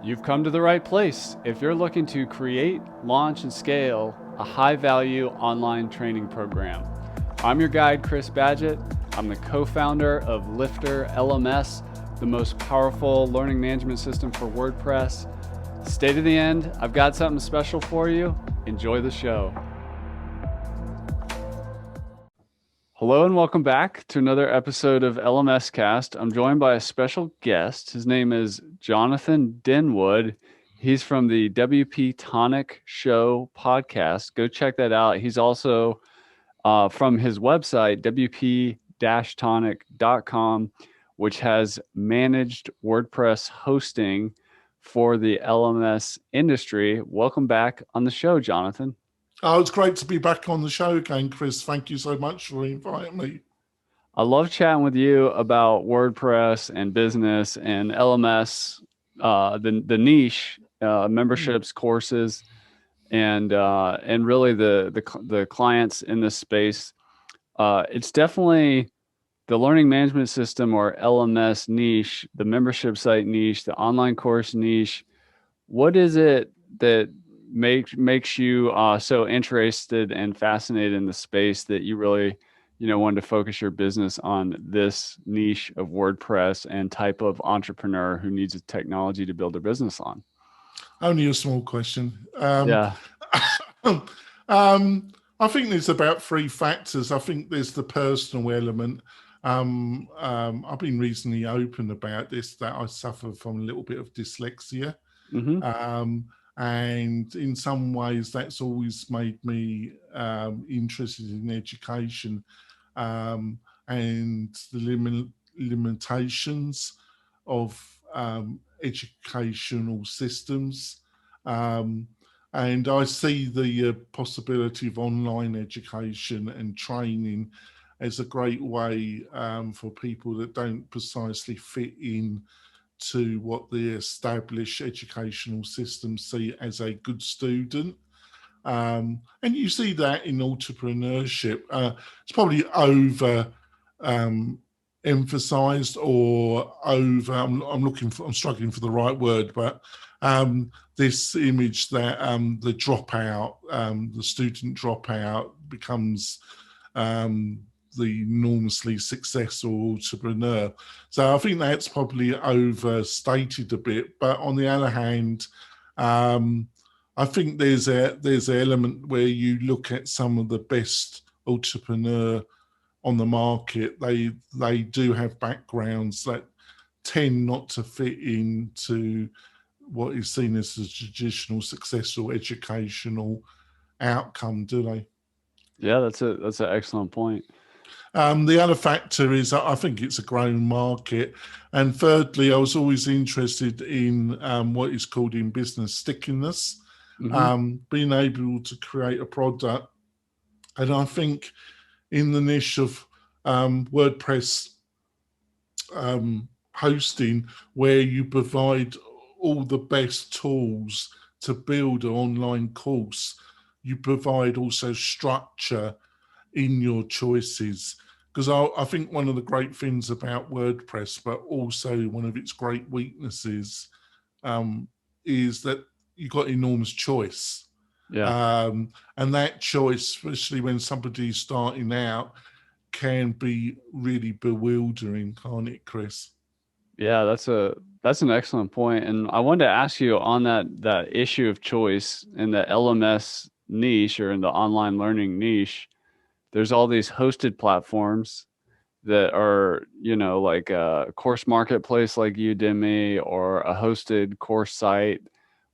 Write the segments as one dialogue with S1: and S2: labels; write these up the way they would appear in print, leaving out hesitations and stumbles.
S1: You've come to the right place if you're looking to create, launch, and scale a high-value online training program. I'm your guide, Chris Badgett. I'm the co-founder of LifterLMS, the most powerful learning management system for WordPress. Stay to the end. I've got something special for you. Enjoy the show. Hello and welcome back to another episode of LMScast. I'm joined by a special guest. His name is Jonathan Denwood. He's from the wp-tonic show podcast. Go check that out. He's also from his website, wp-tonic.com, which has managed WordPress hosting for the LMS industry. Welcome back on the show, Jonathan.
S2: Oh, it's great to be back on the show again, Chris. Thank you so much for inviting me.
S1: I love chatting with you about WordPress and business and LMS, the niche, memberships, courses, and really the clients in this space. It's definitely the learning management system or LMS niche, the membership site niche, the online course niche. What is it that makes you so interested and fascinated in the space that you really, wanted to focus your business on this niche of WordPress and type of entrepreneur who needs a technology to build their business on?
S2: Only a small question.
S1: Yeah.
S2: I think there's about three factors. I think there's the personal element. I've been reasonably open about this, that I suffer from a little bit of dyslexia.
S1: Mm-hmm.
S2: And in some ways, that's always made me interested in education and the limitations of educational systems. And I see the possibility of online education and training as a great way for people that don't precisely fit in to what the established educational systems see as a good student. And you see that in entrepreneurship. It's probably over emphasized or over, I'm struggling for the right word, but this image that the dropout, the student dropout becomes the enormously successful entrepreneur. So I think that's probably overstated a bit. But on the other hand, I think there's an element where you look at some of the best entrepreneur on the market. They do have backgrounds that tend not to fit into what is seen as a traditional successful educational outcome, do they?
S1: Yeah, that's an excellent point.
S2: The other factor is I think it's a growing market. And thirdly, I was always interested in what is called in business stickiness, being able to create a product. And I think in the niche of WordPress hosting, where you provide all the best tools to build an online course, you provide also structure in your choices. Because I think one of the great things about WordPress, but also one of its great weaknesses, is that you've got enormous choice.
S1: Yeah.
S2: And that choice, especially when somebody's starting out, can be really bewildering, can't it, Chris?
S1: Yeah, that's an excellent point. And I wanted to ask you on that issue of choice in the LMS niche or in the online learning niche. There's all these hosted platforms that are, like a course marketplace like Udemy or a hosted course site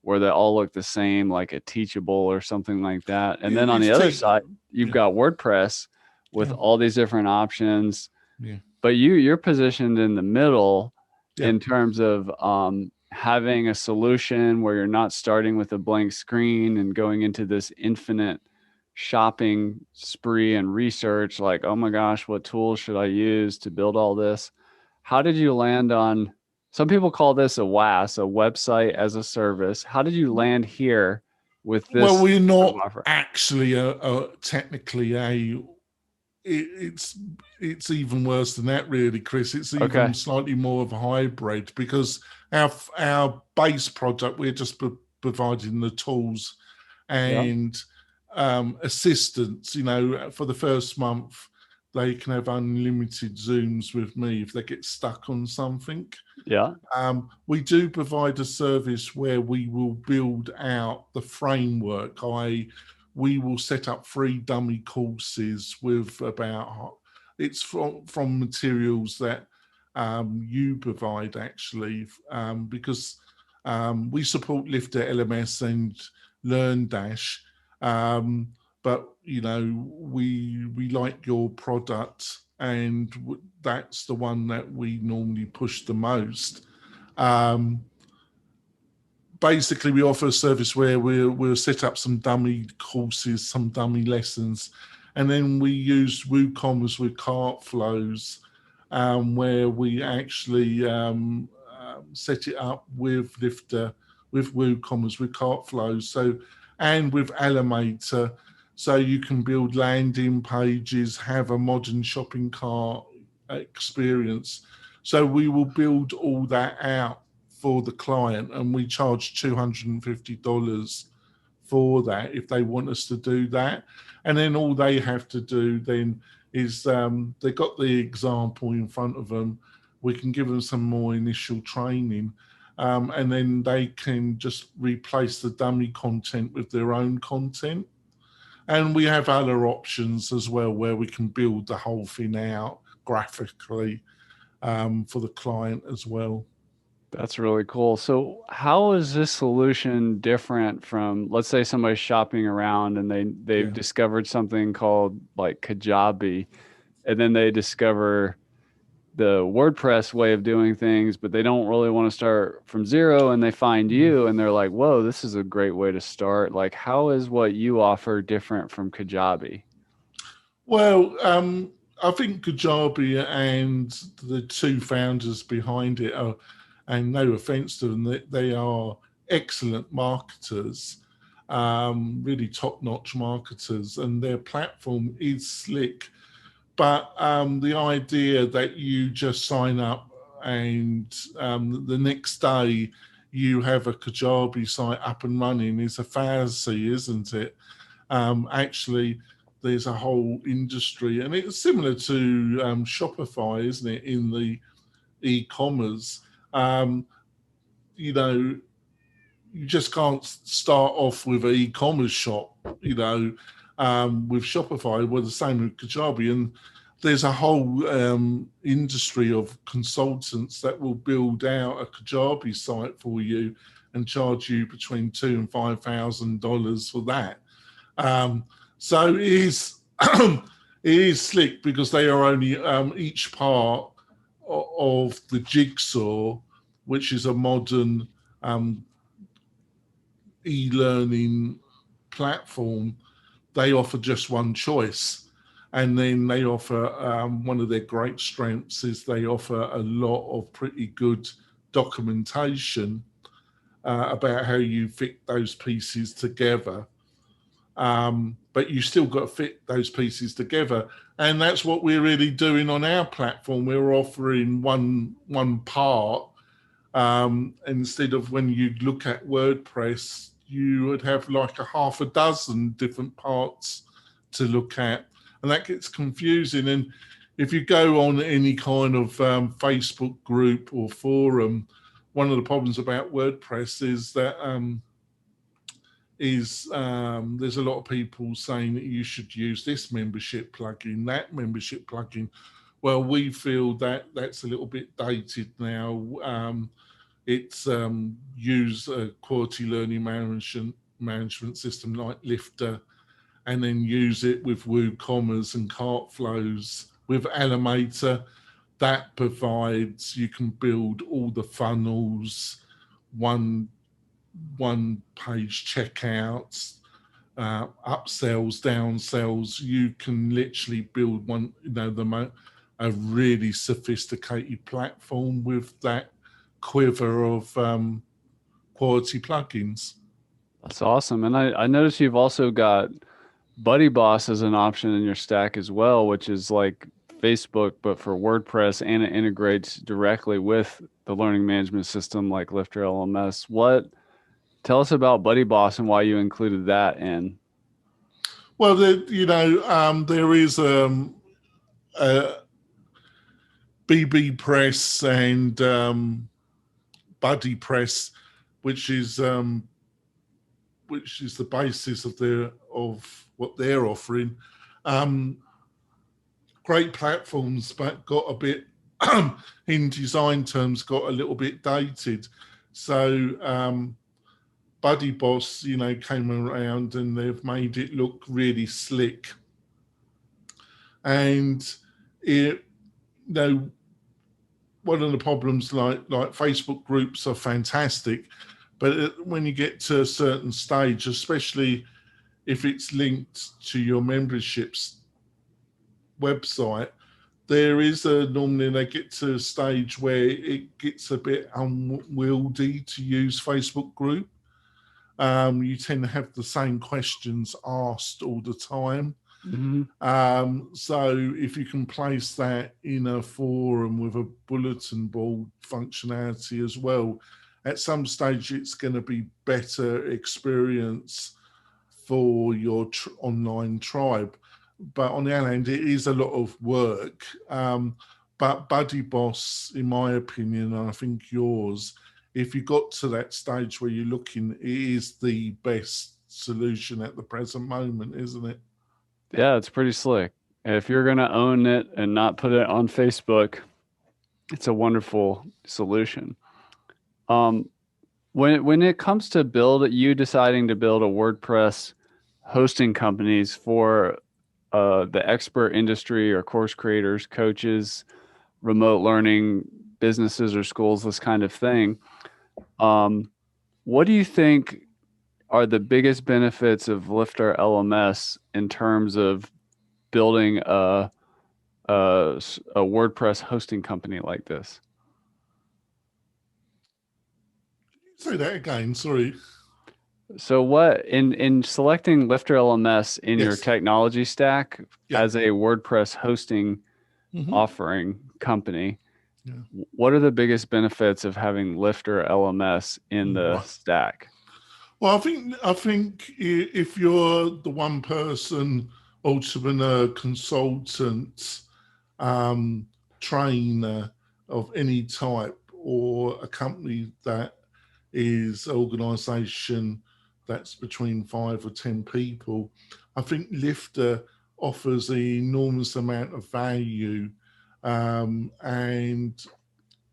S1: where they all look the same, like a Teachable or something like that. And then on the other side, you've got WordPress with all these different options.
S2: Yeah.
S1: But you're positioned in the middle in terms of having a solution where you're not starting with a blank screen and going into this infinite shopping spree and research, like, oh my gosh, what tools should I use to build all this? How did you land on, some people call this a WAS, a website as a service. How did you land here with this?
S2: Well, we're not actually technically it's even worse than that, really, Chris. It's even slightly more of a hybrid, because our base product, we're just providing the tools
S1: Yeah.
S2: and assistance. For the first month, they can have unlimited Zooms with me if they get stuck on something.
S1: Yeah.
S2: We do provide a service where we will build out the framework. We will set up free dummy courses with it's from materials that you provide, actually, because we support LifterLMS and LearnDash, but we like your product, and that's the one that we normally push the most. Um, Basically, we offer a service where we'll set up some dummy courses, some dummy lessons, and then we use WooCommerce with cart flows, where we actually set it up with Lifter, with WooCommerce, with cart flows, and with Animator, so you can build landing pages, have a modern shopping cart experience. So we will build all that out for the client, and we charge $250 for that if they want us to do that. And then all they have to do then is they've got the example in front of them. We can give them some more initial training, and then they can just replace the dummy content with their own content. And we have other options as well where we can build the whole thing out graphically for the client as well.
S1: That's really cool. So how is this solution different from, let's say somebody's shopping around and they've
S2: Yeah.
S1: discovered something called like Kajabi, and then they discover the WordPress way of doing things, but they don't really want to start from zero, and they find you and they're like, whoa, this is a great way to start. Like, how is what you offer different from Kajabi?
S2: Well, I think Kajabi and the two founders behind it are, and no offense to them, they are excellent marketers, really top-notch marketers, and their platform is slick. But the idea that you just sign up and the next day you have a Kajabi site up and running is a fallacy, isn't it? Actually, there's a whole industry, and it's similar to Shopify, isn't it, in the e-commerce. Um, you know, you just can't start off with an e-commerce shop, with Shopify. We're the same with Kajabi, and there's a whole industry of consultants that will build out a Kajabi site for you and charge you between $2,000 and $5,000 for that. So it is it is slick because they are only each part of the jigsaw, which is a modern e-learning platform. They offer just one choice, and then they offer one of their great strengths is they offer a lot of pretty good documentation about how you fit those pieces together. But you still got to fit those pieces together, and that's what we're really doing on our platform. We're offering one part, instead of when you look at WordPress, you would have like a half a dozen different parts to look at, and that gets confusing. And if you go on any kind of Facebook group or forum, one of the problems about WordPress is that there's a lot of people saying that you should use this membership plugin, that membership plugin. Well, we feel that that's a little bit dated now. It's use a quality learning management system like Lifter, and then use it with WooCommerce and cart flows with Animator. That provides, you can build all the funnels, one page checkouts, upsells, downsells. You can literally build one, a really sophisticated platform with that quiver of quality plugins.
S1: That's awesome. And I noticed you've also got Buddy Boss as an option in your stack as well, which is like Facebook, but for WordPress, and it integrates directly with the learning management system like LifterLMS. Tell us about Buddy Boss and why you included that in.
S2: Well, there is BB Press and Buddy Press, which is the basis of what they're offering. Great platforms, but got a bit in design terms, got a little bit dated. So Buddy Boss, came around and they've made it look really slick. And one of the problems, like Facebook groups are fantastic, but when you get to a certain stage, especially if it's linked to your memberships website, there is normally they get to a stage where it gets a bit unwieldy to use Facebook group. You tend to have the same questions asked all the time.
S1: Mm-hmm.
S2: So if you can place that in a forum with a bulletin board functionality as well, at some stage it's going to be better experience for your online tribe. But on the other hand, it is a lot of work. But Buddy Boss, in my opinion, and I think yours, if you got to that stage where you're looking, it is the best solution at the present moment, isn't it?
S1: Yeah, it's pretty slick. If you're going to own it and not put it on Facebook, it's a wonderful solution. When it comes to deciding to build a WordPress hosting companies for the expert industry or course creators, coaches, remote learning businesses or schools, this kind of thing, what do you think are the biggest benefits of LifterLMS in terms of building a WordPress hosting company like this?
S2: Say that again, sorry.
S1: So what in selecting LifterLMS in your
S2: Yes.
S1: technology stack
S2: Yeah.
S1: as a WordPress hosting offering company,
S2: Yeah.
S1: what are the biggest benefits of having LifterLMS in the stack?
S2: Well, I think if you're the one person entrepreneur, consultant, trainer of any type, or a company that is an organization that's between 5 or 10 people, I think Lifter offers an enormous amount of value and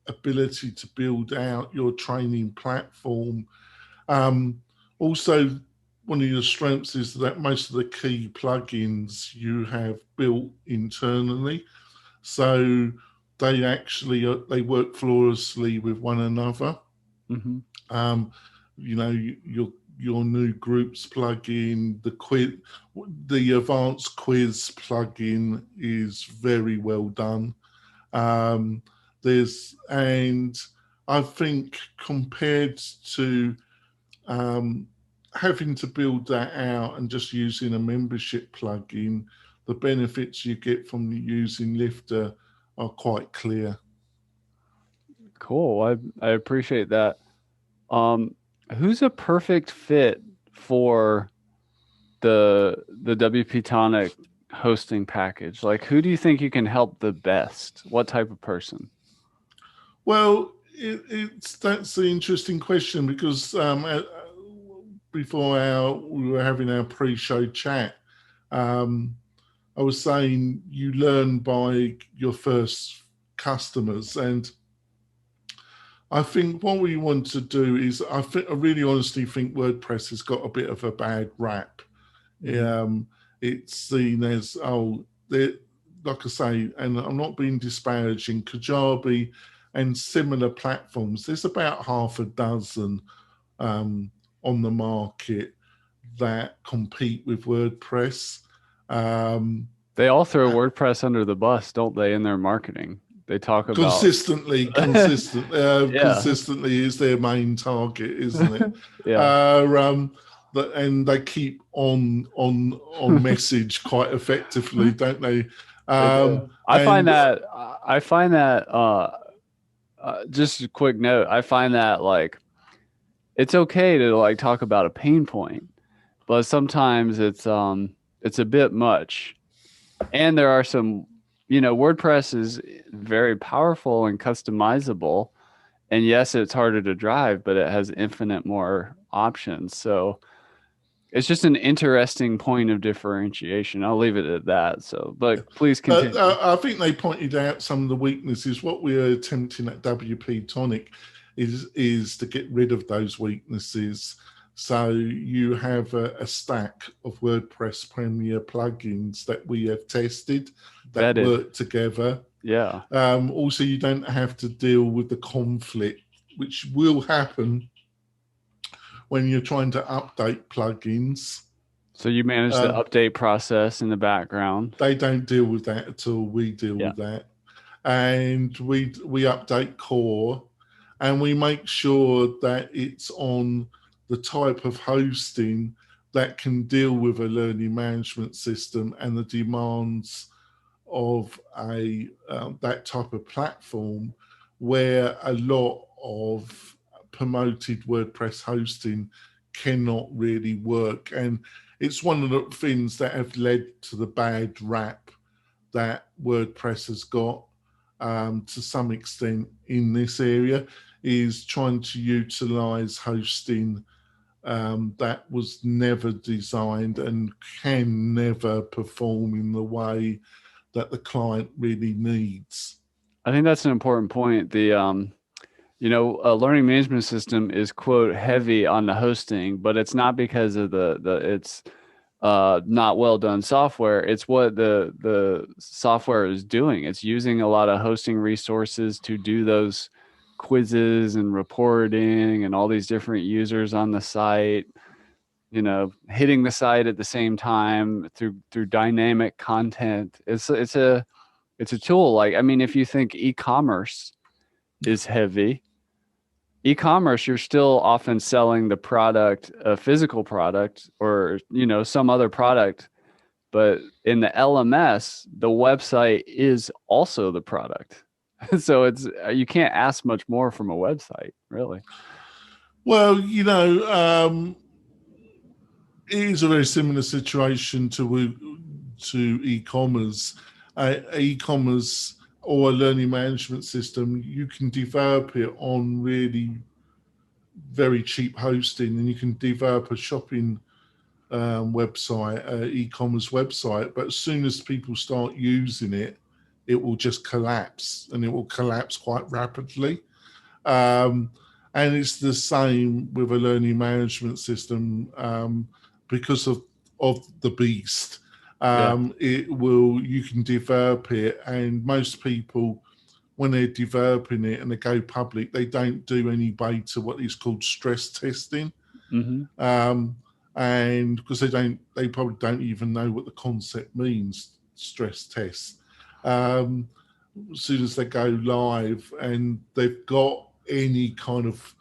S2: ability to build out your training platform. Also, one of your strengths is that most of the key plugins you have built internally, so they work flawlessly with one another.
S1: Mm-hmm.
S2: Your new groups plugin, the advanced quiz plugin is very well done. And I think compared to having to build that out and just using a membership plugin, the benefits you get from using Lifter are quite clear.
S1: Cool. I appreciate that. Who's a perfect fit for the wp-tonic hosting package? Like, who do you think you can help the best? What type of person?
S2: Well, that's the interesting question, because before we were having our pre-show chat, I was saying you learn by your first customers, and I think what we want to do is, I really honestly think WordPress has got a bit of a bad rap. Mm-hmm. It's seen as, like I say, and I'm not being disparaging, Kajabi and similar platforms, there's about half a dozen on the market that compete with WordPress.
S1: They all throw WordPress under the bus, don't they, in their marketing? They talk about
S2: consistently is their main target, isn't it?
S1: Yeah.
S2: And they keep on message quite effectively, don't they?
S1: I find that Just a quick note. I find that like it's okay to like talk about a pain point, but sometimes it's a bit much. And there are some, WordPress is very powerful and customizable. And yes, it's harder to drive, but it has infinite more options. So it's just an interesting point of differentiation. I'll leave it at that. So, but please continue.
S2: I think they pointed out some of the weaknesses. What we're attempting at wp-tonic is to get rid of those weaknesses. So you have a stack of WordPress Premier plugins that we have tested that
S1: Vetted.
S2: work together.
S1: Yeah.
S2: Also, you don't have to deal with the conflict, which will happen when you're trying to update plugins.
S1: So you manage the update process in the background.
S2: They don't deal with that at all. We deal
S1: Yeah.
S2: with that. And we update core, and we make sure that it's on the type of hosting that can deal with a learning management system and the demands of a that type of platform, where a lot of promoted WordPress hosting cannot really work. And it's one of the things that have led to the bad rap that WordPress has got to some extent in this area, is trying to utilize hosting that was never designed and can never perform in the way that the client really needs.
S1: I think that's an important point. A learning management system is quote heavy on the hosting, but it's not because of the it's not well done software. It's what the software is doing. It's using a lot of hosting resources to do those quizzes and reporting and all these different users on the site, hitting the site at the same time through dynamic content. It's a tool. Like, I mean, if you think e-commerce is heavy, e-commerce, you're still often selling the product, a physical product, or some other product. But in the LMS, the website is also the product. So it's you can't ask much more from a website, really.
S2: Well, it is a very similar situation to e-commerce. E-commerce or a learning management system, you can develop it on really very cheap hosting, and you can develop a shopping website, e-commerce website. But as soon as people start using it, it will just collapse, and it will collapse quite rapidly. And it's the same with a learning management system, because of the beast.
S1: Yeah.
S2: You can develop it, and most people, when they're developing it and they go public, they don't do any beta, what is called stress testing.
S1: Mm-hmm.
S2: And because they probably don't even know what the concept means, stress test. As soon as they go live and they've got any kind of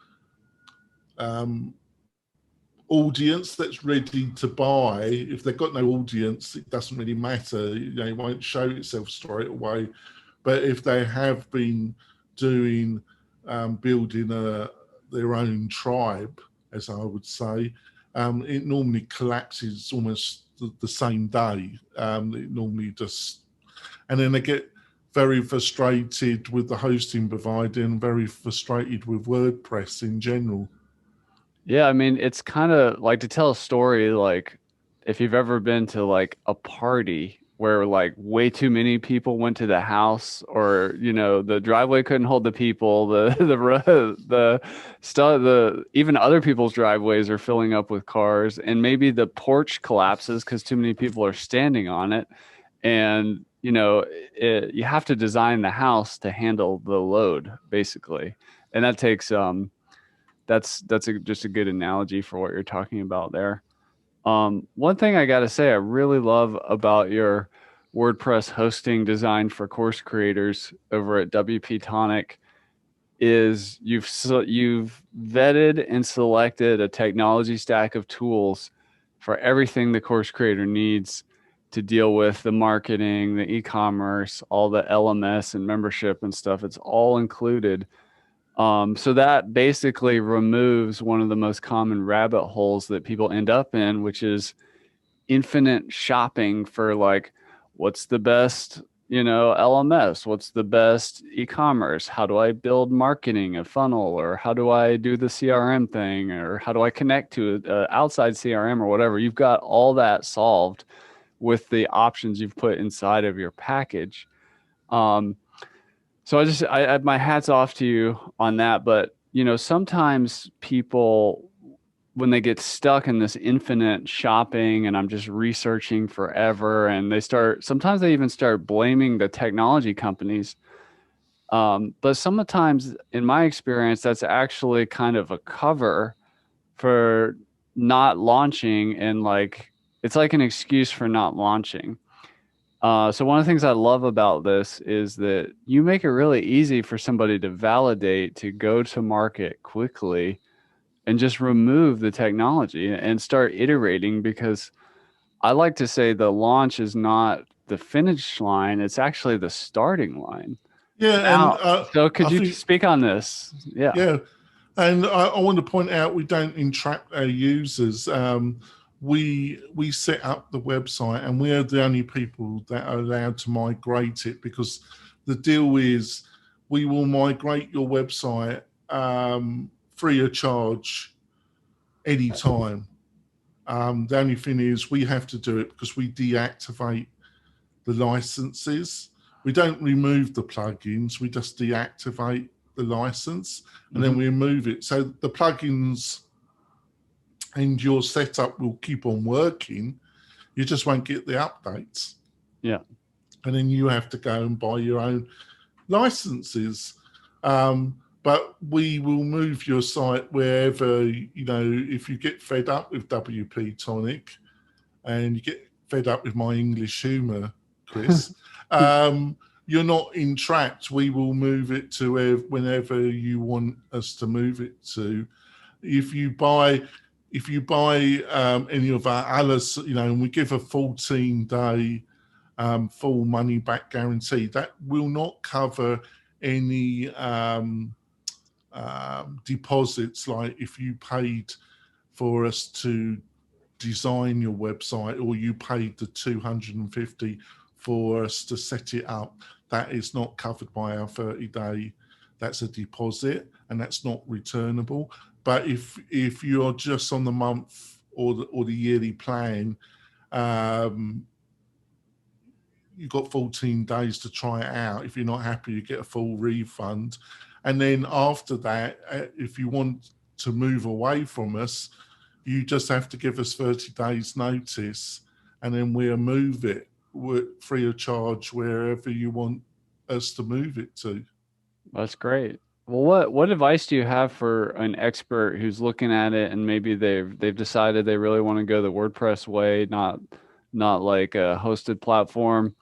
S2: audience that's ready to buy, if they've got no audience, it doesn't really matter. It won't show itself straight away. But if they have been doing building their own tribe, as I would say, it normally collapses almost the same day. It normally just, and then they get very frustrated with the hosting provider and very frustrated with WordPress in general.
S1: Yeah, I mean, it's kind of like, to tell a story, like if you've ever been to like a party where like way too many people went to the house, or the driveway couldn't hold the people, the stuff, the even other people's driveways are filling up with cars, and maybe the porch collapses because too many people are standing on it. And you have to design the house to handle the load, basically. And that takes that's just a good analogy for what you're talking about there. One thing I got to say I really love about your WordPress hosting designed for course creators over at wp-tonic is you've vetted and selected a technology stack of tools for everything the course creator needs to deal with the marketing, the e-commerce, all the LMS and membership and stuff. It's all included. So that basically removes one of the most common rabbit holes that people end up in, which is infinite shopping for like, what's the best, LMS? What's the best e-commerce? How do I build marketing a funnel, or how do I do the CRM thing, or how do I connect to outside CRM or whatever? You've got all that solved with the options you've put inside of your package. Um, so I my hat's off to you on that. But, sometimes people, when they get stuck in this infinite shopping and I'm just researching forever, and sometimes they even start blaming the technology companies. But sometimes, in my experience, that's actually kind of a cover for not launching, and like, it's like an excuse for not launching. So one of the things I love about this is that you make it really easy for somebody to validate, to go to market quickly, and just remove the technology and start iterating, because I like to say the launch is not the finish line, it's actually the starting line.
S2: Yeah, and
S1: Now, so
S2: I
S1: could you
S2: think
S1: speak on this? Yeah.
S2: yeah, and I want to point out we don't entrap our users. We set up the website, and we are the only people that are allowed to migrate it, because the deal is we will migrate your website free of charge anytime. The only thing is we have to do it because we deactivate the licenses. We don't remove the plugins, we just deactivate the license, and then we remove it. So the plugins and your setup will keep on working. You just won't get the updates.
S1: Yeah.
S2: And then you have to go and buy your own licenses. But we will move your site wherever, if you get fed up with WP-tonic and you get fed up with my English humor, Chris, you're not entrapped. We will move it to whenever you want us to move it to. If you buy any of our Alice, and we give a 14-day full money back guarantee, that will not cover any deposits, like if you paid for us to design your website, or you paid the 250 for us to set it up. That is not covered by our 30-day. That's a deposit, and that's not returnable. But if you're just on the month or the yearly plan, you've got 14 days to try it out. If you're not happy, you get a full refund. And then after that, if you want to move away from us, you just have to give us 30 days notice, and then we'll move it free of charge wherever you want us to move it to.
S1: That's great. Well, what advice do you have for an expert who's looking at it, and maybe they've decided they really want to go the WordPress way, not like a hosted platform,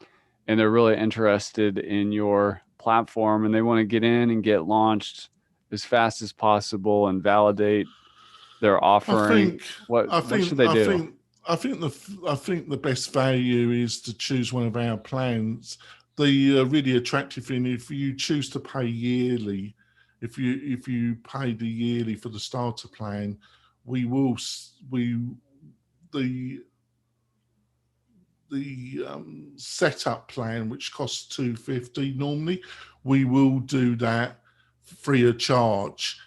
S1: and they're really interested in your platform, and they want to get in and get launched as fast as possible and validate their
S2: I
S1: offering?
S2: think, I
S1: What should
S2: think,
S1: they
S2: I
S1: do?
S2: think, I think the best value is to choose one of our plans. The really attractive thing, if you choose to pay yearly, if you pay the yearly for the starter plan, we will we the setup plan, which costs 250 normally, we will do that free of charge.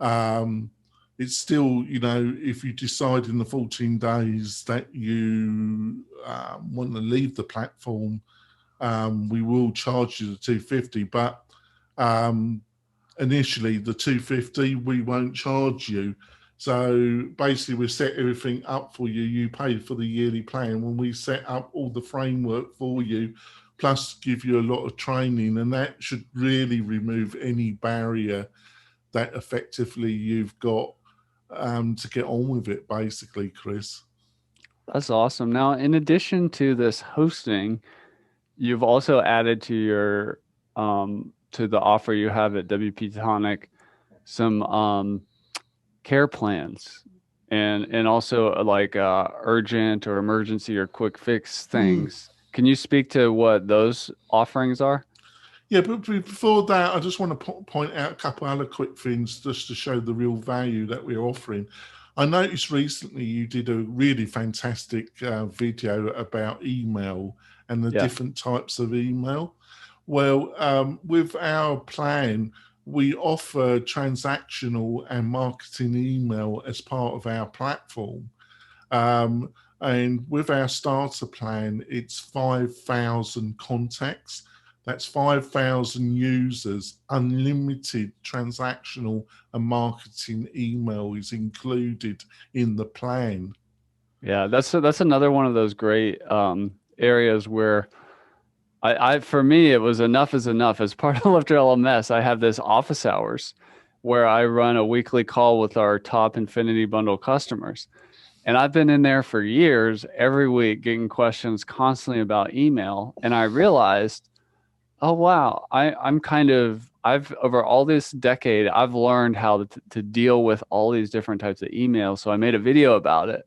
S2: It's still, if you decide in the 14 days that you want to leave the platform, we will charge you the 250. But initially, the 250 we won't charge you. So basically, we set everything up for you. You pay for the yearly plan when we set up all the framework for you, plus give you a lot of training, and that should really remove any barrier that effectively you've got to get on with it, basically, Chris.
S1: That's awesome. Now, in addition to this hosting, you've also added to your to the offer you have at wp-tonic some care plans, and also like urgent or emergency or quick fix
S2: Mm.
S1: things. Can you speak to what those offerings are?
S2: Yeah, but before that, I just want to point out a couple other quick things just to show the real value that we're offering. I noticed recently you did a really fantastic video about email and the
S1: Yeah.
S2: different types of email. Well, with our plan, we offer transactional and marketing email as part of our platform. And with our starter plan, it's 5,000 contacts. That's 5,000 users, unlimited transactional and marketing email is included in the plan.
S1: Yeah, that's another one of those great areas where for me, it was enough is enough. As part of LifterLMS, I have this office hours where I run a weekly call with our top Infinity Bundle customers. And I've been in there for years, every week, getting questions constantly about email. And I realized, oh, wow, I've over all this decade, I've learned how to deal with all these different types of emails. So I made a video about it.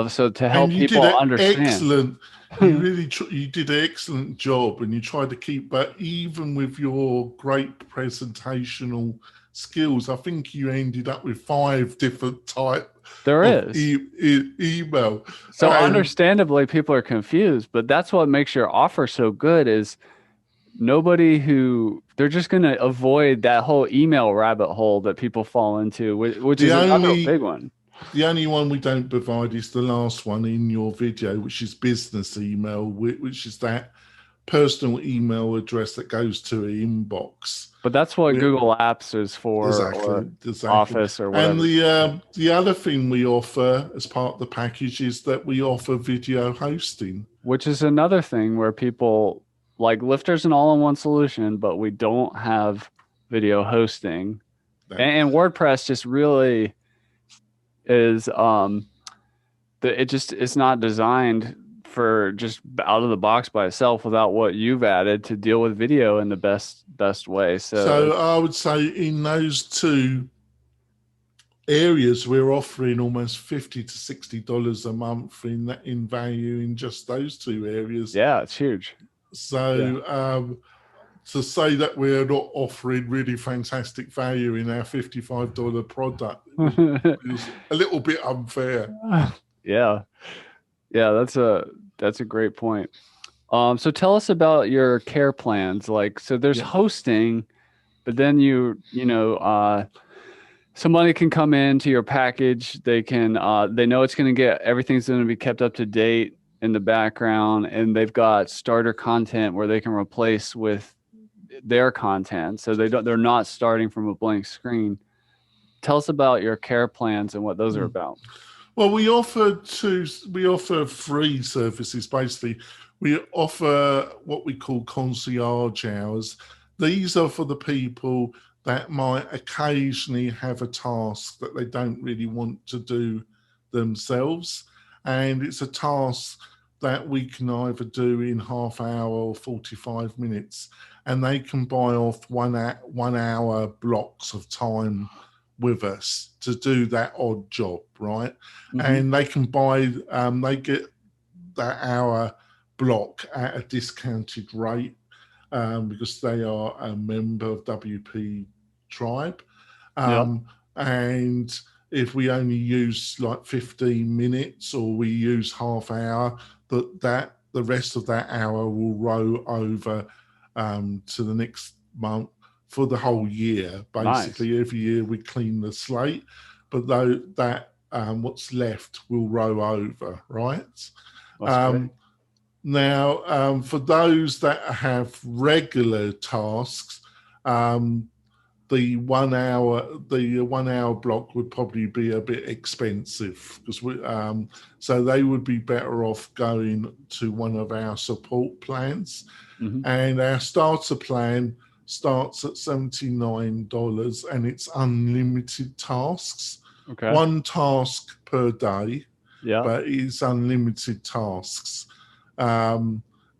S1: So to
S2: And
S1: help
S2: you did
S1: people
S2: an
S1: understand.
S2: excellent, you really, you did an excellent job, and you tried to keep, but even with your great presentational skills, I think you ended up with 5 different type
S1: There
S2: of
S1: is.
S2: email.
S1: So understandably, people are confused, but that's what makes your offer so good is they're just going to avoid that whole email rabbit hole that people fall into, which
S2: the
S1: is another
S2: only
S1: big one.
S2: the only one we don't provide is the last one in your video, which is business email, which is that personal email address that goes to an inbox.
S1: But that's what
S2: We're,
S1: Google Apps is for,
S2: exactly,
S1: or
S2: exactly.
S1: Office or
S2: And
S1: whatever.
S2: the other thing we offer as part of the package is that we offer video hosting.
S1: Which is another thing where people like Lifter's an all-in-one solution, but we don't have video hosting.
S2: That
S1: And WordPress just really is it's not designed for just out of the box by itself without what you've added to deal with video in the best way.
S2: So I would say in those two areas, we're offering almost $50 to $60 a month in value in just those two areas.
S1: Yeah, it's huge.
S2: So to say that we're not offering really fantastic value in our $55 product is a little bit unfair.
S1: Yeah. Yeah, that's a great point. So tell us about your care plans. Like, so there's hosting, but then somebody can come into your package. They know it's going to everything's going to be kept up to date in the background, and they've got starter content where they can replace with their content. So they're not starting from a blank screen. Tell us about your care plans and what those are about.
S2: Well, we offer 3 services. Basically, we offer what we call concierge hours. These are for the people that might occasionally have a task that they don't really want to do themselves. And it's a task that we can either do in half hour or 45 minutes. And they can buy off 1 hour blocks of time with us to do that odd job, right? Mm-hmm. And they can buy, they get that hour block at a discounted rate because they are a member of WP Tribe. And if we only use like 15 minutes or we use half hour, the rest of that hour will roll over to the next month for the whole year. Basically, nice. Every year we clean the slate, but though that what's left will roll over, right? Now, for those that have regular tasks, the 1 hour block would probably be a bit expensive because so they would be better off going to one of our support plans. Mm-hmm. And our starter plan starts at $79 and it's unlimited tasks. Okay. 1 task per day, but it's unlimited tasks.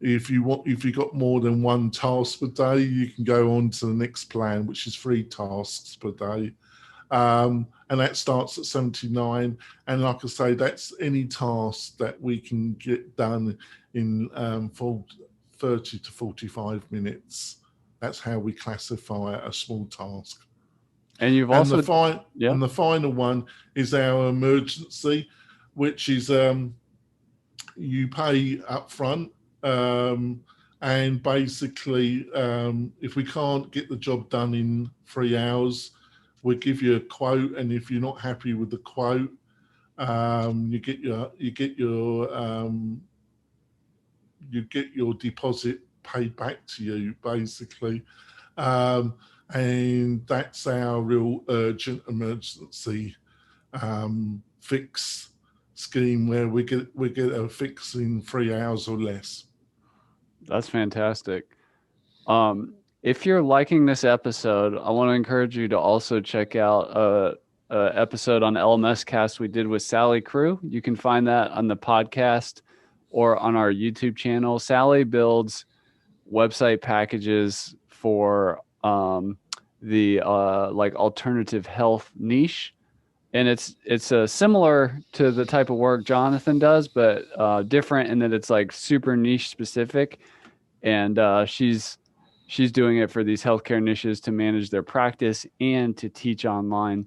S2: If you got more than 1 task per day, you can go on to the next plan, which is 3 tasks per day. And that starts at $79. And like I say, that's any task that we can get done in 30 to 45 minutes. That's how we classify a small task.
S1: And you've
S2: And
S1: also, yeah,
S2: the final one is our emergency, which is you pay up front. And basically, if we can't get the job done in 3 hours, we'll give you a quote. And if you're not happy with the quote, you get your deposit paid back to you, basically. And that's our real urgent emergency fix scheme, where we get a fix in 3 hours or less.
S1: that's fantastic. If you're liking this episode, I want to encourage you to also check out a episode on LMScast we did with Sally Crew. You can find that on the podcast or on our YouTube channel. Sally builds website packages for the like alternative health niche, and it's similar to the type of work Jonathan does, but different in that it's like super niche specific, and she's doing it for these healthcare niches to manage their practice and to teach online.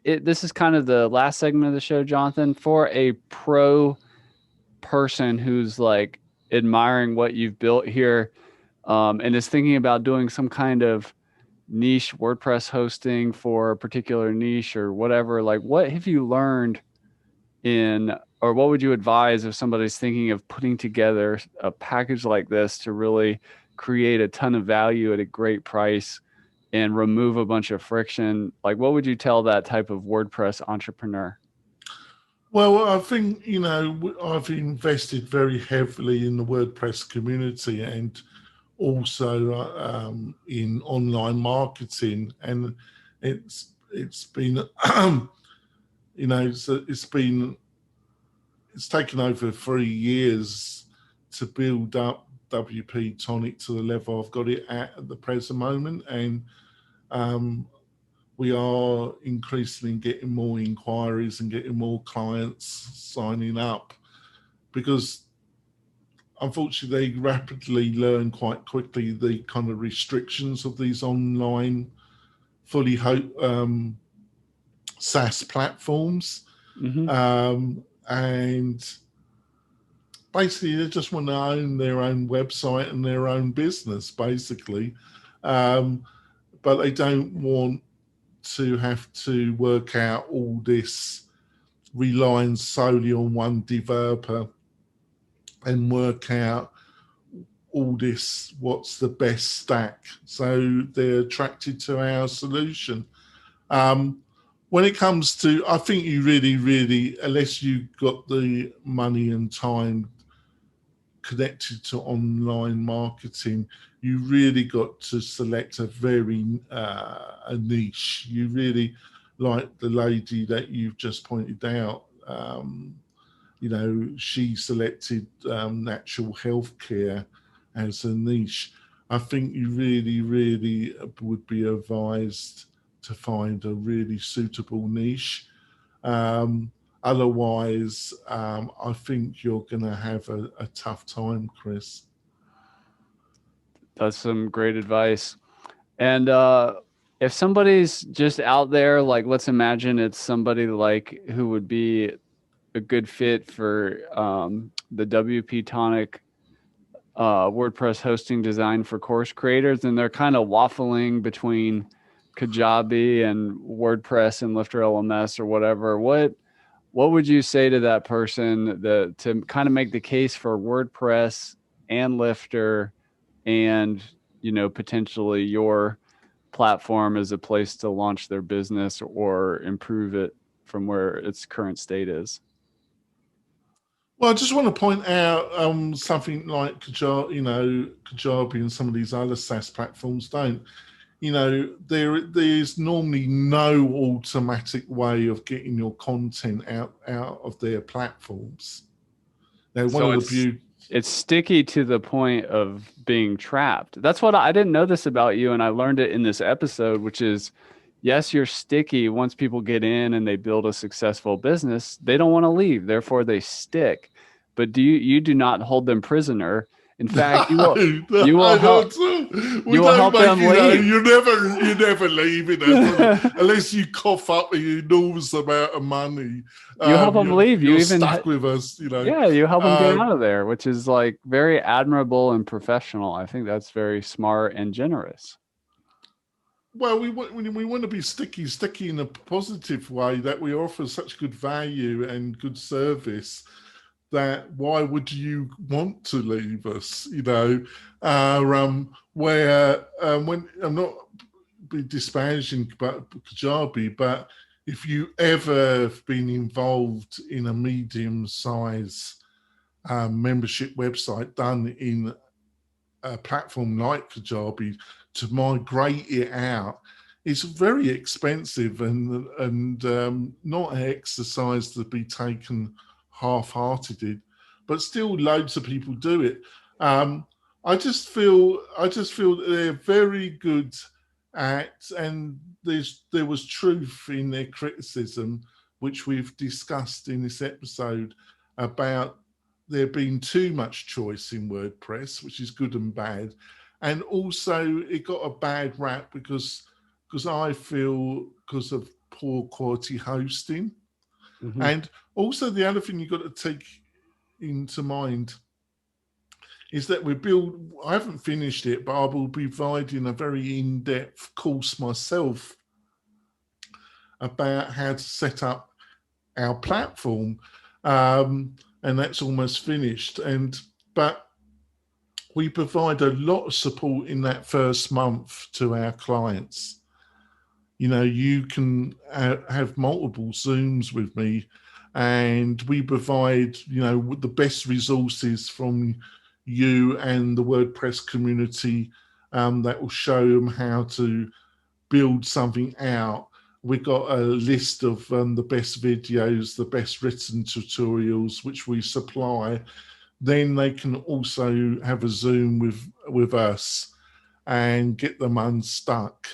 S1: This is kind of the last segment of the show, Jonathan, for a pro person who's like admiring what you've built here, and is thinking about doing some kind of niche WordPress hosting for a particular niche or whatever. Like, what have you learned or what would you advise if somebody's thinking of putting together a package like this to really create a ton of value at a great price and remove a bunch of friction? Like, what would you tell that type of WordPress entrepreneur?
S2: Well, I think, I've invested very heavily in the WordPress community, and also in online marketing, and it's been it's taken over 3 years to build up wp-tonic to the level I've got it at the present moment. And we are increasingly getting more inquiries and getting more clients signing up, because unfortunately they rapidly learn quite quickly the kind of restrictions of these online fully SaaS platforms.
S1: Mm-hmm.
S2: And basically they just want to own their own website and their own business, basically. But they don't want to have to work out all this, relying solely on one developer, and work out all this, what's the best stack. So they're attracted to our solution. When it comes to, I think you really, unless you've got the money and time connected to online marketing, you really got to select a very a niche. You really, like the lady that you've just pointed out, she selected natural healthcare as a niche. I think you really would be advised to find a really suitable niche. Otherwise, I think you're going to have a tough time, Chris.
S1: That's some great advice. And if somebody's just out there, like, let's imagine it's somebody like who would be a good fit for the wp-tonic WordPress hosting design for course creators, and they're kind of waffling between Kajabi and WordPress and LifterLMS or whatever. What would you say to that person to kind of make the case for WordPress and Lifter, and potentially your platform as a place to launch their business or improve it from where its current state is?
S2: Well, I just want to point out something like Kajabi and some of these other SaaS platforms don't. There's normally no automatic way of getting your content out of their platforms. Now, one of the beauties,
S1: it's sticky to the point of being trapped. That's what I didn't know this about you, and I learned it in this episode, which is, yes, you're sticky. Once people get in and they build a successful business, they don't want to leave. Therefore, they stick. But you do not hold them prisoner In fact, you will
S2: not
S1: help.
S2: at all. We
S1: You will
S2: don't
S1: help
S2: make
S1: them leave.
S2: you're never leaving us unless you cough up an enormous amount of money.
S1: You help them leave. You
S2: You're
S1: even
S2: stuck with us,
S1: yeah, you help them get out of there, which is like very admirable and professional. I think that's very smart and generous.
S2: Well, we want to be sticky in a positive way, that we offer such good value and good service that why would you want to leave us? Where when I'm not be disparaging about Kajabi, but if you ever have been involved in a medium-size membership website done in a platform like Kajabi, to migrate it out, it's very expensive and not an exercise to be taken half-hearted, but still loads of people do it. I just feel that they're very good at, and there was truth in their criticism, which we've discussed in this episode, about there being too much choice in WordPress, which is good and bad. And also it got a bad rap because I feel because of poor quality hosting. Mm-hmm. And also the other thing you've got to take into mind is that I haven't finished it, but I will be providing a very in-depth course myself about how to set up our platform. And that's almost finished. But we provide a lot of support in that first month to our clients. You can have multiple Zooms with me, and we provide, the best resources from you and the WordPress community that will show them how to build something out. We've got a list of the best videos, the best written tutorials, which we supply. Then they can also have a Zoom with us and get them unstuck.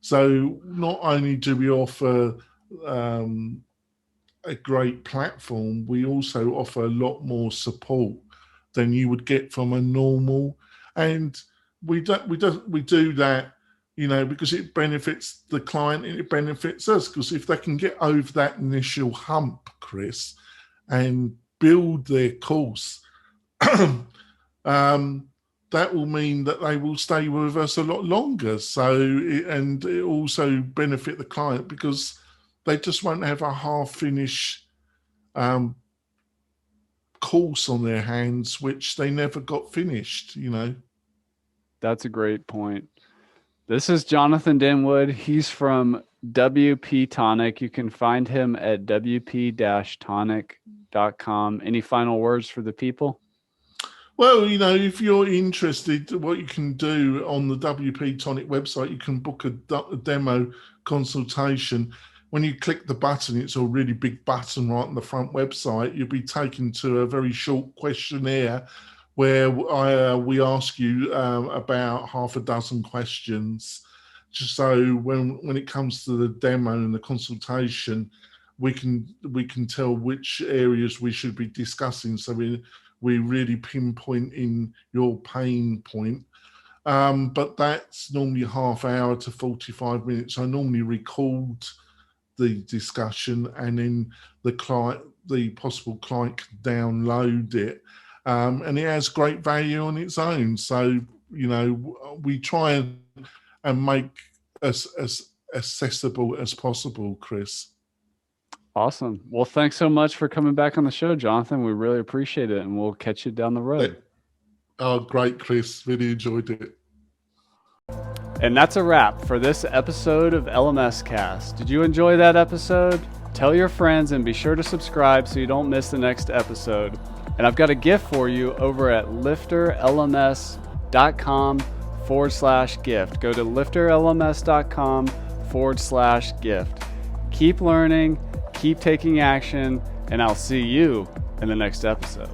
S2: So not only do we offer a great platform, we also offer a lot more support than you would get from a normal. And we do that, because it benefits the client and it benefits us. Because if they can get over that initial hump, Chris, and build their course, that will mean that they will stay with us a lot longer. And it also benefit the client because they just won't have a half-finished course on their hands, which they never got finished,
S1: That's a great point. This is Jonathan Denwood. He's from wp-tonic. You can find him at wp-tonic.com. Any final words for the people?
S2: Well, if you're interested, what you can do on the wp-tonic website, you can book a demo consultation. When you click the button, it's a really big button right on the front website. You'll be taken to a very short questionnaire where we ask you about half a dozen questions. Just so when it comes to the demo and the consultation, we can tell which areas we should be discussing. So we really pinpoint in your pain point. But that's normally half hour to 45 minutes. I normally record the discussion, and then the possible client can download it. And it has great value on its own. So, we try and make us as accessible as possible, Chris.
S1: Awesome. Well, thanks so much for coming back on the show, Jonathan. We really appreciate it, and we'll catch you down the road.
S2: Oh, great, Chris. Really enjoyed it.
S1: And that's a wrap for this episode of LMScast. Did you enjoy that episode? Tell your friends and be sure to subscribe so you don't miss the next episode. And I've got a gift for you over at LifterLMS.com/gift. Go to LifterLMS.com/gift. Keep learning, keep taking action, and I'll see you in the next episode.